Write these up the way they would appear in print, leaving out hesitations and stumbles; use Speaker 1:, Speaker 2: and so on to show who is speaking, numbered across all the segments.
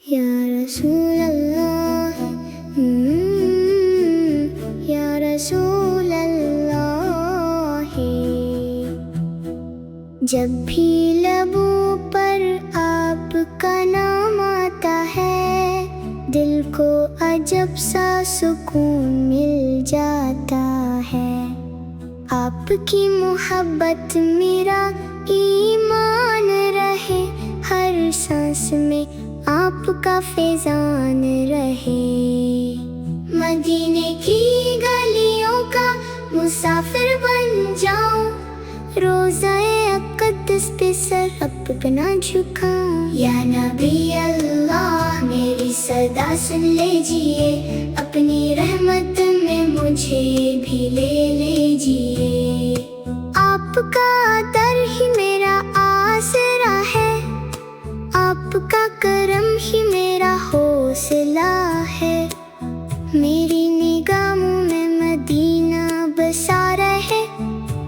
Speaker 1: یا رسول اللہ، یا رسول اللہ، جب بھی لبوں پر آپ کا نام آتا ہے دل کو عجب سا سکون مل جاتا ہے۔ آپ کی محبت میرا ایمان رہے، ہر سانس میں آپ کا فیضان رہے۔ مدینے کی گلیوں کا مسافر بن جاؤں، روضہ اقدس پہ سر اپنا جھکاؤں۔ یا نبی اللہ میری صدا سن لیجئے، اپنی رحمت میں مجھے بھی لے لیجئے۔ آپ کا در ہی میرا آسرا ہے، آپ کا کرم ہی میرا حوصلہ ہے۔ میری نگاہوں میں مدینہ بسا رہے،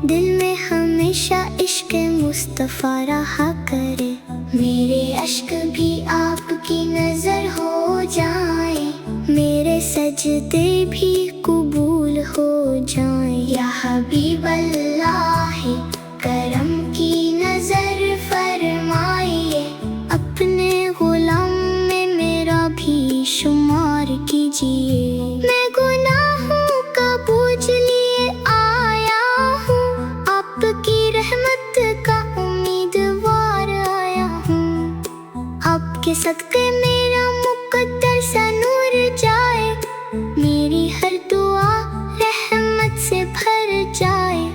Speaker 1: دل میں ہمیشہ عشق مصطفیٰ رہا کرے۔ میرے اشک بھی آپ کی نظر ہو جائیں، میرے سجدے بھی قبول ہو جائیں۔ یا حبیب اللہ کرم کی نظر فرمائیے، اپنے غلام میں میرا بھی شمار کیجیے۔ میں گناہوں کا بوجھ لیے آیا ہوں، آپ کی رحمت کا امیدوار آیا ہوں۔ آپ کے صدقے میرا مقدر سا نور جائے، میری ہر دعا رحمت سے بھر جائے۔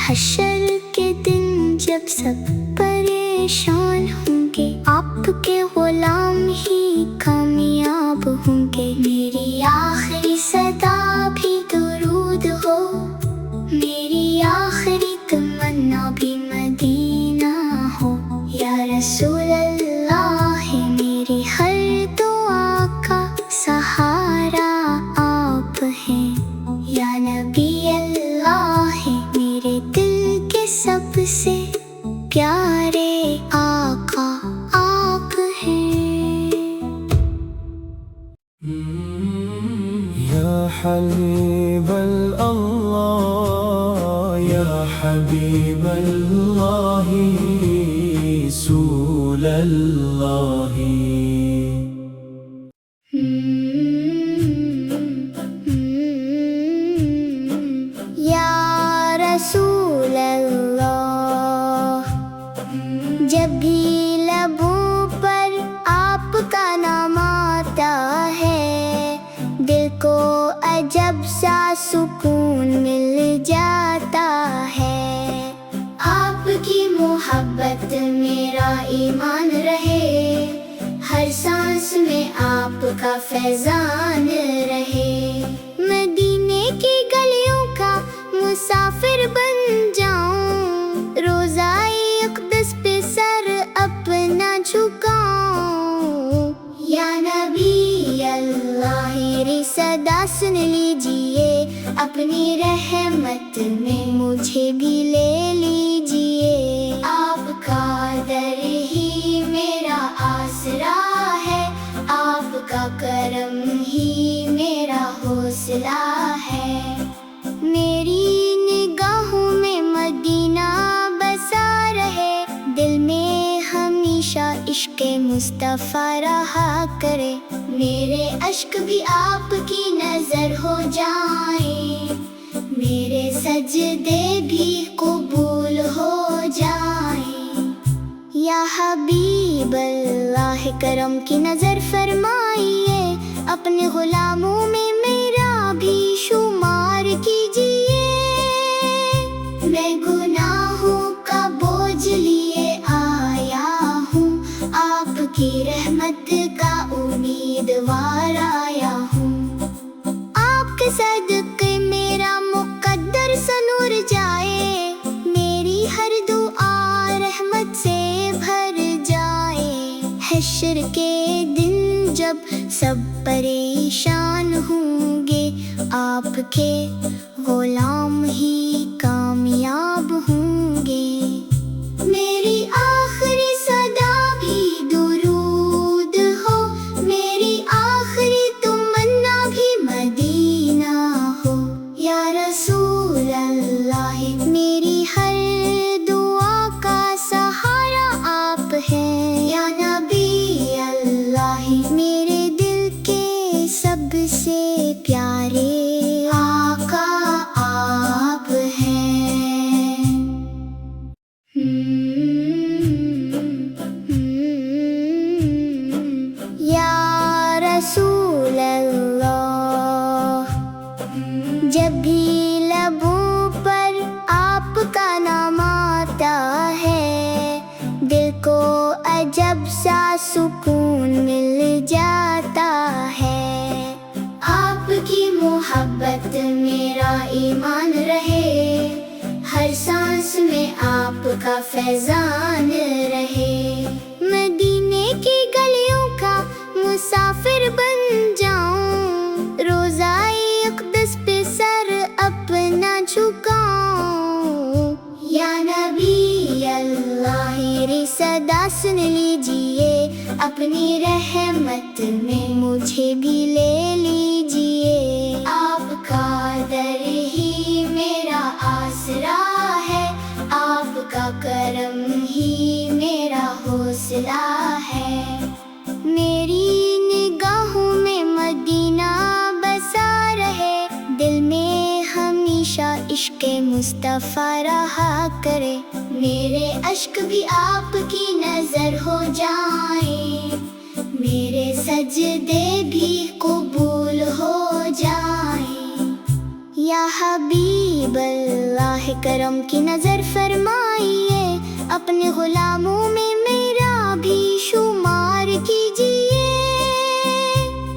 Speaker 1: حشر کے دن جب سب پریشان ہوں گے، آپ کے غلام ہی کامیاب ہوں گے۔ میری آخری صدا بھی درود ہو، میری آخری تمنا بھی مدینہ ہو۔ یا رسول اللہ میری ہر دعا کا سہارا آپ ہیں۔ یا نبی اللہ میرے دل کے سب سے پیارے آقا آپ ہیں۔
Speaker 2: یا حبیب اللہ، یا حبیب اللہ، رسول اللہ۔
Speaker 1: یا رسول اللہ، جب بھی لبوں پر آپ کا نام آتا ہے دل کو عجب سا سکون مل جاتا ہے۔ آپ کی محبت میرا ایمان رہے، ہر سانس میں آپ کا فیضان رہے۔ مدینے کی گلیوں کا مسافر بن جاؤں، روضہ اقدس پہ سر اپنا جھکاؤں۔ یا نبی اللہ میری صدا سن لیجئے، اپنی رحمت میں مجھے بھی لے لیجئے۔ آپ کا در ہی میرا آسرا ہے، آپ کا کرم ہی میرا حوصلہ ہے۔ میری نگاہوں میں مدینہ بسا رہے، دل میں ہمیشہ عشق مصطفیٰ رہا کرے۔ میرے اشک بھی آپ کی نظر ہو جائیں، میرے سجدے بھی قبول ہو جائیں۔ یا حبیب اللہ کرم کی نظر فرمائیے، اپنے غلاموں میں میرا بھی شمار کیجیے۔ میں گناہوں کا بوجھ لیے آیا ہوں، آپ کی رحمت کا امیدوار آیا ہوں۔ آپ کے صدقے میرا مقدر سا نور جائے، میری ہر دعا رحمت سے بھر جائے۔ حشر کے دن جب سب پریشان ہوں گے، آپ کے غلام ہی کامیاب ہوں گے۔ میری آخری صدا بھی درود ہو، رسول اللہ، جب بھی لبوں پر آپ کا نام آتا ہے، دل کو عجب سا سکون مل جاتا ہے۔ آپ کی محبت میرا ایمان رہے، ہر سانس میں آپ کا فیضان رہے۔ مدینے کی گلیوں کا مسافر بن جاؤں، روضۂ اقدس پہ سر اپنا جھکاؤں۔ یا نبی اللہ میری صدا سن لیجئے، اپنی رحمت میں مجھے بھی لے لیجئے۔ آپ کا در ہی میرا آسرا ہے، آپ کا کرم ہی میرا حوصلہ ہے۔ میری نگاہوں میں مدینہ بسا رہے، دل میں ہمیشہ عشق مصطفیٰ رہا کرے۔ میرے اشک بھی آپ کی نظر ہو جائیں، میرے سجدے بھی قبول ہو جائیں۔ یا حبیب اللہ کرم کی نظر فرمائیے، اپنے غلاموں میں میرا بھی شمار کیجیے۔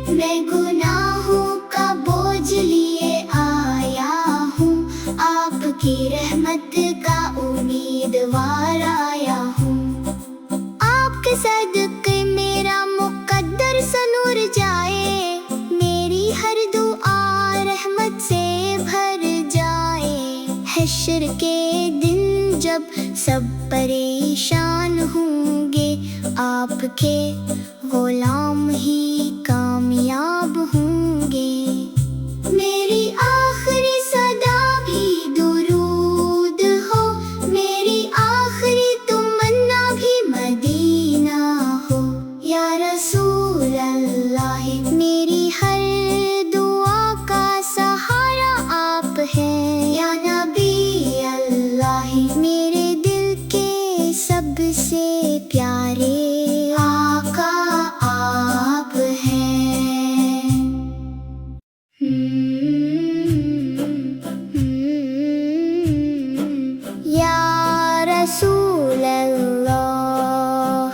Speaker 1: میں گناہوں کا بوجھ لیے آیا ہوں، آپ کی رحمت کا امیدوار آیا ہوں۔ آپ کے صدقے میرا مقدر سنور جائے، میری ہر دعا رحمت سے بھر جائے۔ حشر کے دن جب سب پریشان ہوں گے، آپ کے غلام ہی کامیاب ہوں گے۔ میری آخری صدا بھی درود ہو، میری آخری تمنا بھی مدینہ ہو۔ یا رسول اللہ میری ہر دعا کا سہارا آپ ہیں۔ یا نبی اللہ میرے دل کے سب سے پیارے آقا آپ ہیں۔ یا رسول اللہ،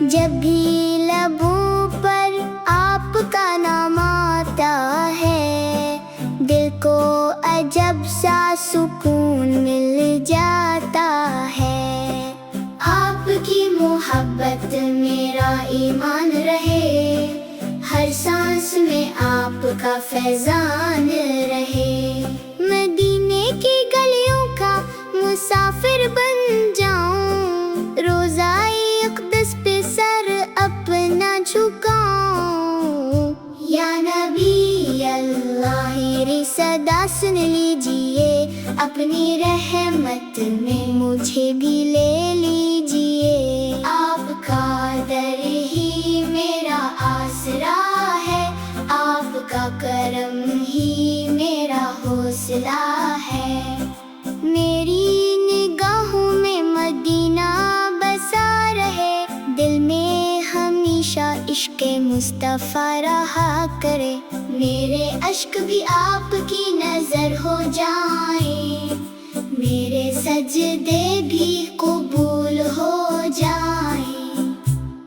Speaker 1: جب بھی لبوں پر آپ کا نام آتا ہے، دل کو عجب سا سکون مل جاتا ہے۔ آپ کی محبت میرا ایمان رہے، ہر سانس میں آپ کا فیضان رہے۔ مدینے کی گلیوں کا مسافر بن جاؤں، روضۂ اقدس پہ سر اپنا جھکاؤں۔ یا نبی اللہ میری صدا سن لیجئے، اپنی رحمت میں مجھے بھی لے لیجئے۔ آپ کا در ہی میرا آسرا ہے، آپ کا کرم ہی میرا حوصلہ ہے۔ میری نگاہوں میں مدینہ بسا رہے، دل میں ہمیشہ عشق مصطفیٰ رہا کرے۔ میرے اشک بھی آپ کی نظر ہو جائیں، میرے سجدے بھی قبول ہو جائیں۔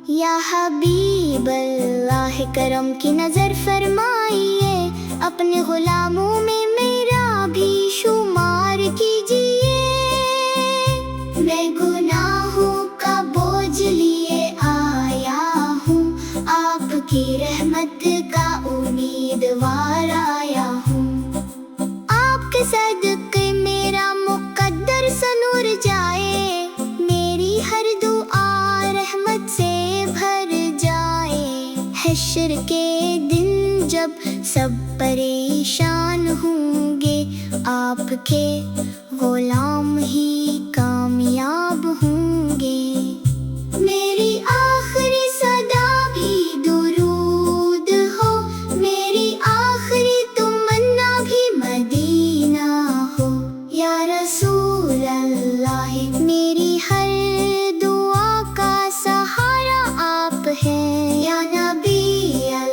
Speaker 1: یا حبیب اللہ کرم کی نظر فرمائیے، اپنے غلاموں میں میرا بھی شمار کیجیے۔ میں گناہوں کا بوجھ لیے آیا ہوں، آپ کی رحمت کا امیدوار آیا ہوں۔ آپ کے صدقے میرا مقدر سنور جائے، میری ہر دعا رحمت سے بھر جائے۔ حشر کے دن جب سب پریشان ہوں گے، آپ کے غلام ہی کامیاب ہوں گے۔ میری آخری صدا بھی درود ہو، میری آخری تمنا بھی مدینہ ہو۔ یا رسول اللہ میری ہر دعا کا سہارا آپ ہیں۔ یا نبی اللہ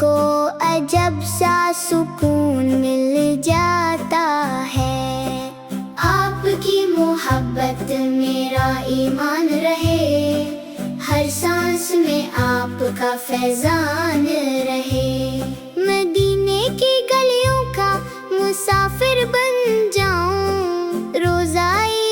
Speaker 1: کو عجب سا سکون مل جاتا ہے۔ آپ کی محبت میرا ایمان رہے، ہر سانس میں آپ کا فیضان رہے۔ مدینے کی گلیوں کا مسافر بن جاؤں، روضۂ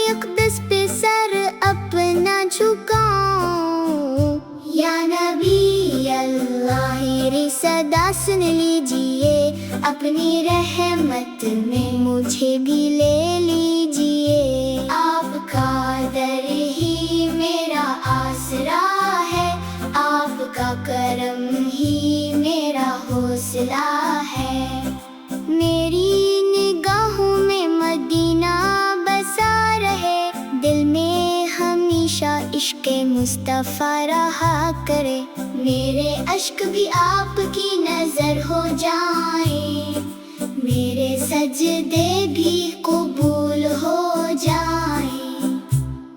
Speaker 1: اقدس پہ سر اپنا جھکاؤں۔ یا نبی اللہ میری صدا سن لیجئے، اپنی رحمت میں مجھے بھی لے لیجئے۔ آپ کا در ہی میرا آسرا ہے، آپ کا کرم ہی میرا حوصلہ ہے۔ میری نگاہوں میں مدینہ بسا رہے، دل میں ہمیشہ عشق مصطفیٰ رہا کرے۔ میرے اشک بھی آپ کی نظر ہو جائیں، میرے سجدے بھی قبول ہو جائیں۔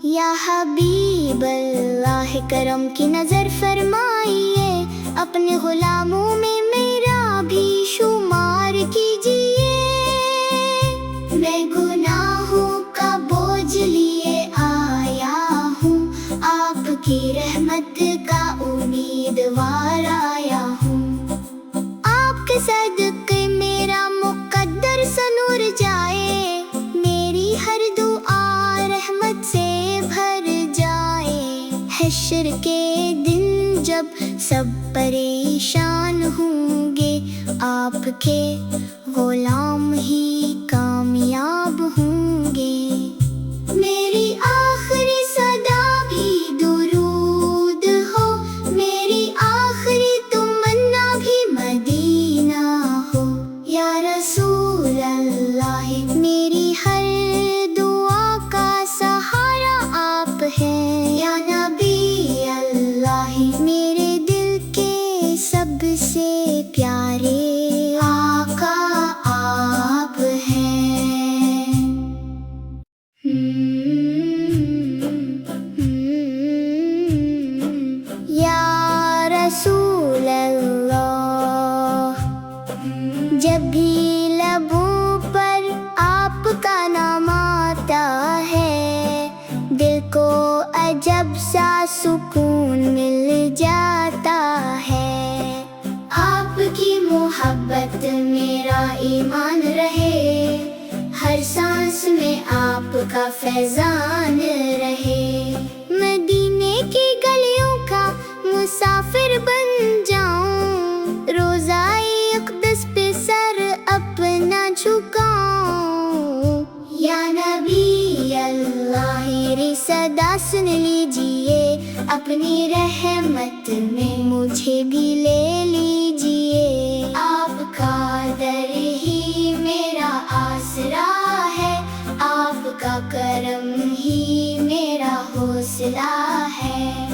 Speaker 1: یا حبیب اللہ کرم کی نظر فرمائیے، اپنے غلاموں میں میرا بھی شمار کیجئے۔ میں گناہوں کا بوجھ لیے آیا ہوں، آپ کی رحمت کا امیدوار آیا ہوں۔ آپ کے صدقے میرا مقدر سنور جائے، میری ہر دعا رحمت سے بھر جائے۔ حشر کے دن جب سب پریشان ہوں گے، آپ کے غلام ہی کامیاب ہوں گے۔ میری آخری صدا بھی درود ہو، میری آخری تمنا بھی مدینہ ہو۔ یا رسول اللہ میری ہر دعا کا سہارا آپ ہیں۔ یا نبی اللہ میرے دل کے سب سے پیارے آقا آپ ہیں۔ یا رسول اللہ، جب بھی لبوں پر آپ کا نام آتا ہے، دل کو عجب سا سکون مل جاتا ہے۔ آپ کی محبت میرا ایمان رہے، ہر سانس میں آپ کا فیضان رہے۔ مدینے کی گلیوں کا مسافر بن جاؤں، روضۂ اقدس پہ سر اپنا جھکاؤں۔ یا نبی اللہ میری صدا سن لیجئے، اپنی رحمت میں مجھے بھی لے لیجئے۔ آپ کا در ہی میرا آسرا ہے، آپ کا کرم ہی میرا حوصلہ ہے۔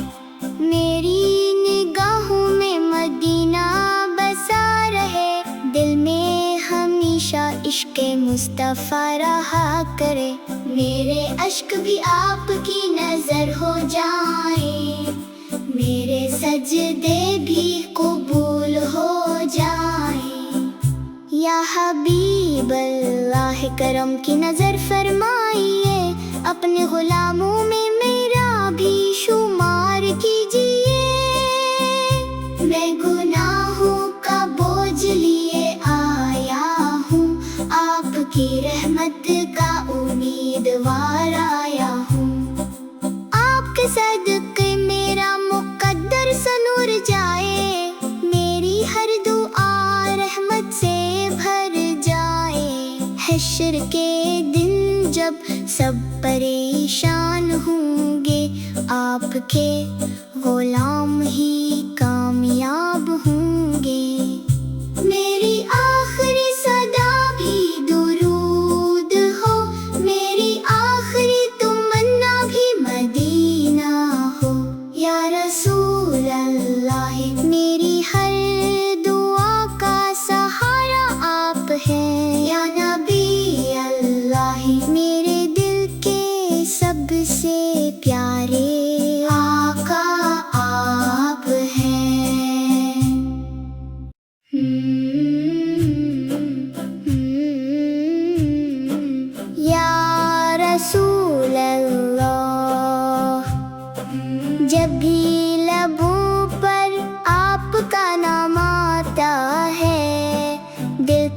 Speaker 1: میری نگاہوں میں مدینہ بسا رہے، دل میں ہمیشہ عشق مصطفیٰ رہا کرے۔ میرے اشک بھی آپ کی نظر ہو جائیں، میرے سجدے بھی قبول ہو جائیں۔ یا حبیب اللہ کرم کی نظر فرمائیے، اپنے غلاموں میں میرا بھی شمار کیجئے۔ میں گناہوں کا بوجھ لیے آیا ہوں، آپ کی رحمت کا امیدوار آیا ہوں۔ آپ کے صدقے میرا مقدر سنور جائے، میری ہر دعا رحمت سے بھر جائے۔ حشر کے دن جب سب پریشان ہوں گے، آپ کے غلام ہی کامیاب ہوں گے۔ میری آخری صدا بھی درود ہو، میری آخری تمنا بھی مدینہ ہو۔ یا رسول اللہ میری ہر دعا کا سہارا آپ ہیں۔ یا نبی اللہ میرے دل کے سب سے پیارے آقا آپ ہیں۔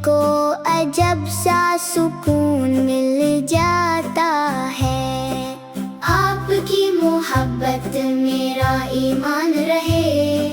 Speaker 1: کو عجب سا سکون مل جاتا ہے۔ آپ کی محبت میرا ایمان رہے،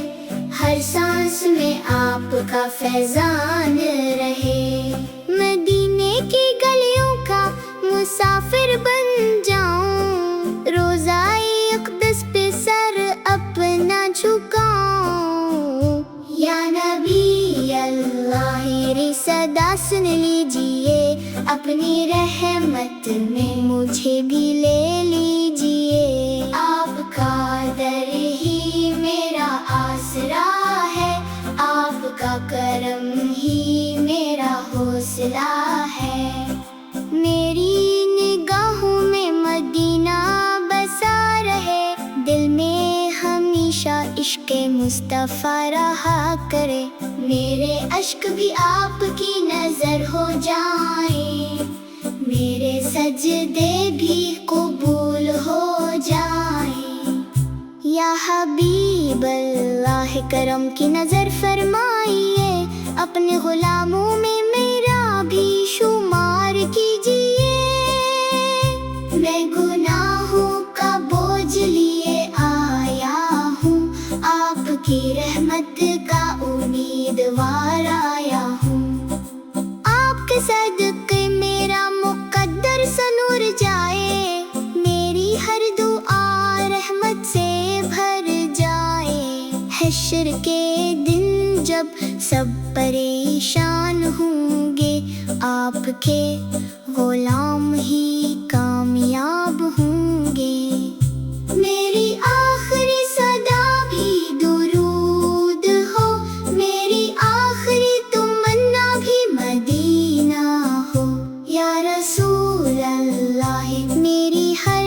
Speaker 1: ہر سانس میں آپ کا فیضان رہے۔ مدینے کی گلیوں کا مسافر بن جاؤں، روضائے اقدس پہ سر اپنا جھکاؤں۔ یا نبی اللہ میری صدا سن لیجئے، اپنی رحمت میں مجھے بھی لے لیجئے۔ آپ کا در ہی میرا آسرا ہے، آپ کا کرم ہی میرا حوصلہ ہے۔ میری نگاہوں میں مدینہ بسا رہے، دل میں ہمیشہ عشق مصطفیٰ رہا کرے۔ میرے اشک بھی آپ کی نظر ہو جائیں، میرے سجدے بھی قبول ہو جائیں۔ یا حبیب اللہ کرم کی نظر فرمائیے، اپنے غلاموں میں میرا بھی شمار کیجئے۔ میں گناہوں کا بوجھ لیے آیا ہوں، آپ کی رحمت کا امیدوار آیا ہوں۔ آپ کے صدقے میرا مقدر سنور جائے، میری ہر دعا رحمت سے بھر جائے۔ حشر کے دن جب سب پریشان ہوں گے، آپ کے غلام ہی کامیاب ہوں گے۔ میری آخری صدا بھی درود ہو، میری آخری تمنا بھی مدینہ ہو۔ یا رسول اللہ میری ہر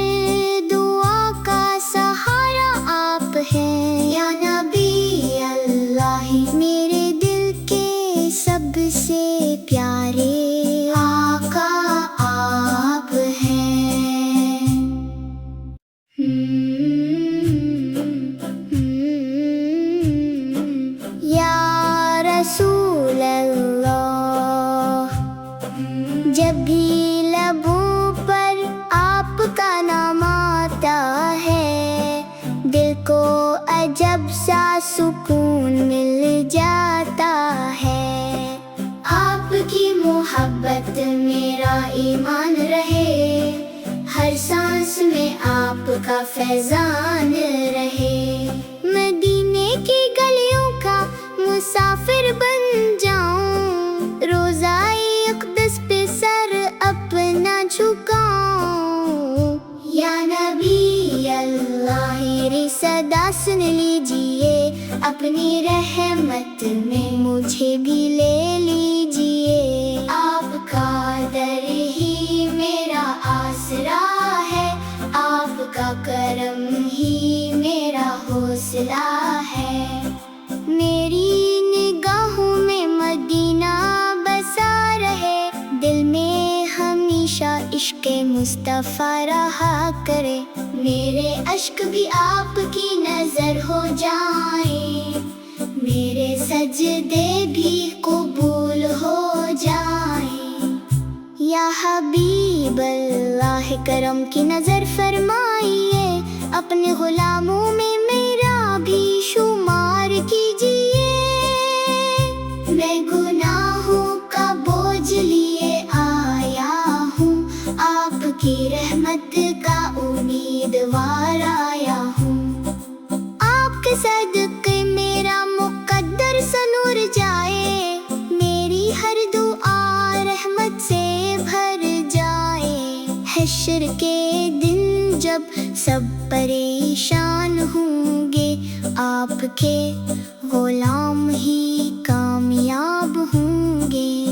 Speaker 1: دعا کا سہارا آپ ہیں۔ یا نبی اللہ میرے دل کے سب سے پیارے آقا آپ ہیں۔ یا رسول اللہ، جب بھی لبوں پر آپ کا نام آتا ہے، دل کو عجب سا سکون مل جاتا ہے۔ آپ کی محبت میرا ایمان رہے، ہر سانس میں آپ کا فیضان رہے۔ مدینے کی گلیوں کا مسافر بن جاؤں، روضائے اقدس پہ سر اپنا جھکاؤں۔ یا نبی اللہ میری صدا سن لیجئے، اپنی رحمت میں مجھے بھی لے لیجئے۔ آپ کا در ہی میرا آسرا ہے، آپ کا کرم ہی میرا حوصلہ ہے۔ میری نگاہوں میں مدینہ بسا رہے، دل میں ہمیشہ عشق مصطفیٰ رہا کرے۔ میرے اشک بھی آپ کی نظر ہو جائیں، میرے سجدے بھی قبول ہو جائیں۔ یا حبیب اللہ کرم کی نظر فرمائیے، اپنے غلاموں میں میرا بھی شمار کیجئے۔ میں گناہوں کا بوجھ لیے آیا ہوں، آپ کی رحمت کا امیدوار آیا ہوں۔ آپ کے صدقے میرا مقدر سنور جائے، میری ہر دعا رحمت سے بھر جائے۔ حشر کے دن جب سب پریشان ہوں گے، آپ کے غلام ہی کامیاب ہوں گے۔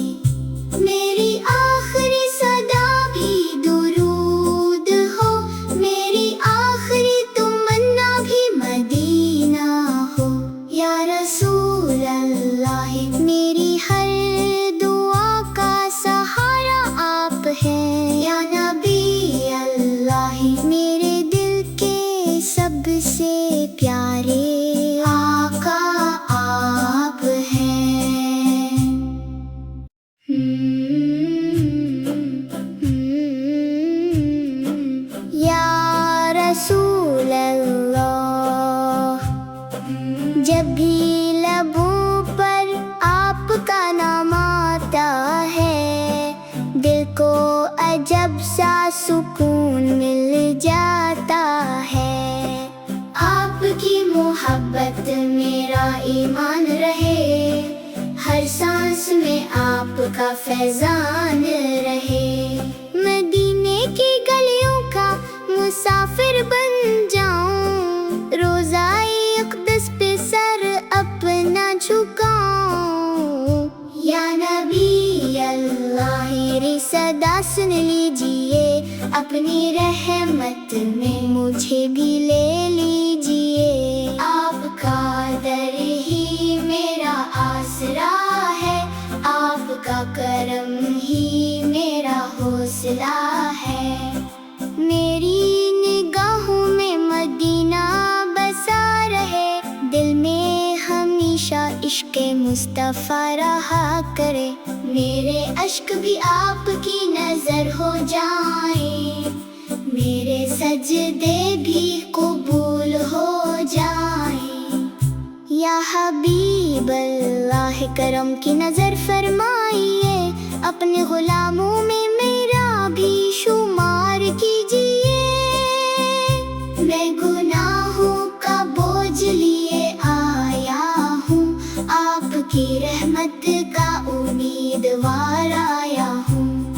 Speaker 1: میری آخری صدا بھی درود ہو، میری آخری تمنا بھی مدینہ ہو۔ یا رسول اللہ میری ہر دعا کا سہارا آپ ہیں۔ یا نبی اللہ میرے دل کے سب سے پیارے آقا آپ کا فیضان رہے، مدینے کی گلیوں کا مسافر بن جاؤں، روضۂ اقدس پہ سر اپنا جھکاؤں۔ یا نبی اللہ میری صدا سن لیجئے، اپنی رحمت میں مجھے بھی لے لیجئے، آپ کا در ہی میرا آسرا ہے، آپ کا کرم ہی میرا حوصلہ ہے، میری نگاہوں میں مدینہ بسا رہے، دل میں ہمیشہ عشق مصطفیٰ رہا کرے، میرے اشک بھی آپ کی نظر ہو جائیں، میرے سجدے بھی قبول ہو جائیں۔ یا حبیب اللہ کرم کی نظر فرمائیے، اپنے غلاموں میں میرا بھی شمار کیجئے، میں گناہوں کا بوجھ لیے آیا ہوں، آپ کی رحمت کا امیدوار آیا ہوں،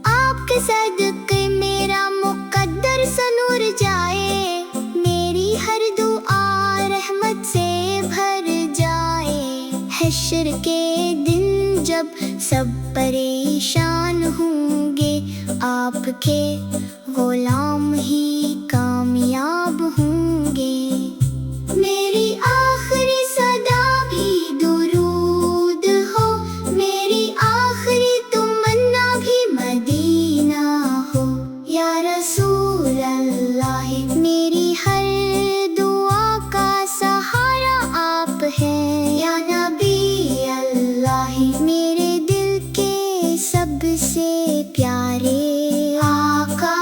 Speaker 1: آپ کے صدقے میرا مقدر سنور جائے، میری ہر دعا رحمت سے بھر جائے، حشر کے دن جب سب پریشان ہوں گے، آپ کے غلام ہی کامیاب ہوں گے، میری آخری صدا بھی درود ہو، میری آخری تمنا بھی مدینہ ہو، یا رسول اللہ میری ہر دعا کا سہارا آپ ہیں، یا نبی اللہ میرے دل کے سب سے پیارے آقا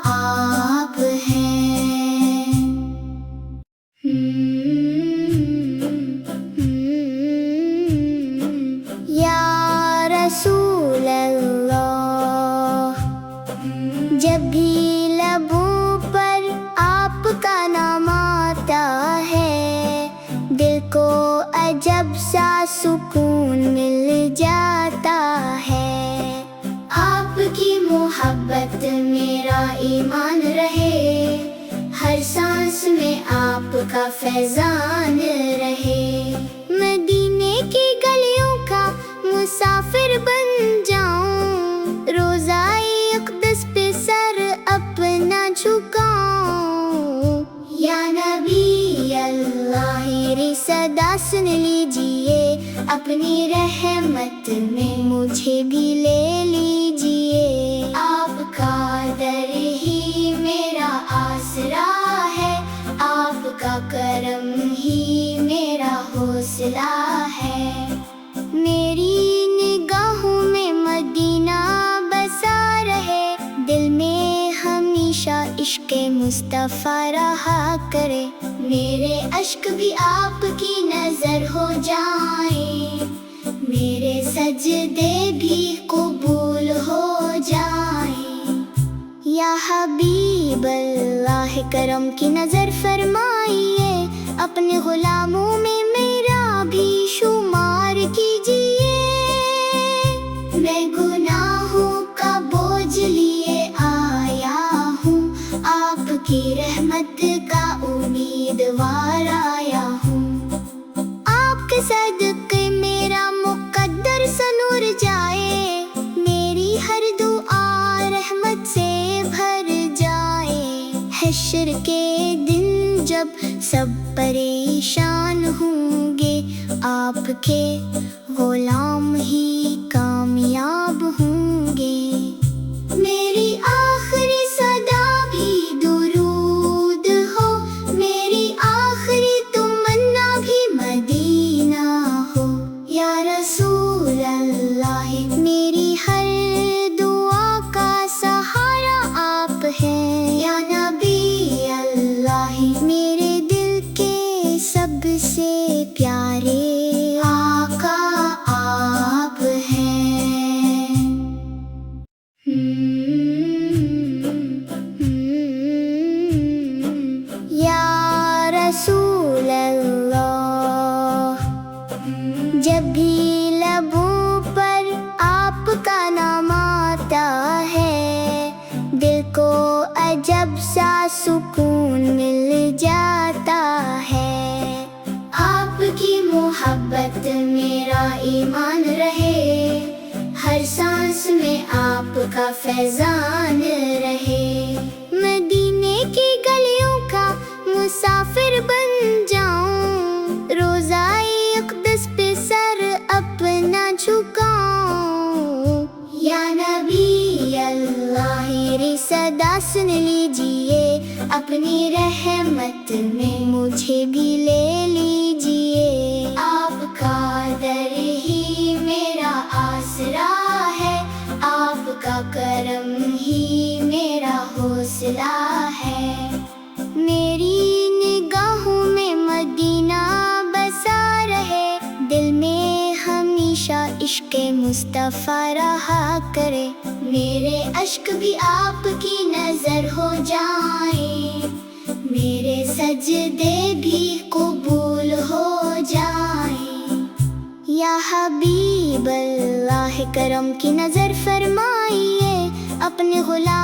Speaker 1: آپ ہیں۔ یا رسول اللہ، جب بھی لبوں پر آپ کا نام آتا ہے، دل کو عجب سا سکون مل جاتا ہے، آپ کی محبت میرا ایمان رہے، ہر سانس میں آپ کا فیضان رہے، مدینے کی گلیوں کا مسافر بن جاؤں، روضۂ اقدس پہ سر اپنا جھکاؤں، یا نبی اللہ میری صدا سن لیجئے، اپنی رحمت میں مجھے بھی لے لیجئے، آپ کا در ہی میرا آسرا ہے، آپ کا کرم ہی میرا حوصلہ ہے، میری نگاہوں میں مدینہ بسا رہے، دل میں ہمیشہ عشق مصطفیٰ رہا کرے، میرے اشک بھی آپ کی نظر ہو جائیں، میرے سجدے بھی قبول ہو جائیں۔ یا حبیب اللہ کرم کی نظر فرمائیے، اپنے غلاموں میں میرا بھی شمار کیجئے، میں گناہوں کا بوجھ لیے آیا ہوں، آپ کی رحمت کا امیدوار آیا ہوں، آپ کے صدقے میرا مقدر سنور جائے، میری ہر دعا رحمت سے بھر جائے، حشر کے دن جب سب پریشان ہوں گے، آپ کے غلام ہی کامیاب ہوں گے، میری آخری صدا بھی درود ہو، میری آخری تمنا بھی مدینہ ہو، یا رسول اللہ میری ہر دعا کا سہارا آپ ہیں، یا نبی اللہ میرے دل کے سب سے پیارے آقا آپ ہیں۔ سلامت میرا ایمان رہے، ہر سانس میں آپ کا فیضان رہے۔ مدینے کی گلیوں کا مسافر بن جاؤں، روضائے اقدس پہ سر اپنا جھکاؤں۔ یا نبی اللہ میری صدا سن لیجئے، اپنی رحمت میں مجھے بھی لے لیجئے۔ آپ کا در ہی میرا آسرا ہے، آپ کا کرم ہی میرا حوصلہ ہے۔ میری نگاہوں میں مدینہ بسا رہے، دل میں ہمیشہ عشق مصطفیٰ رہا کرے۔ میرے اشک بھی آپ کی نظر ہو جائیں، میرے سجدے بھی قبول ہو جائیں۔ یا حبیب اللہ کرم کی نظر فرمائیے، اپنے غلام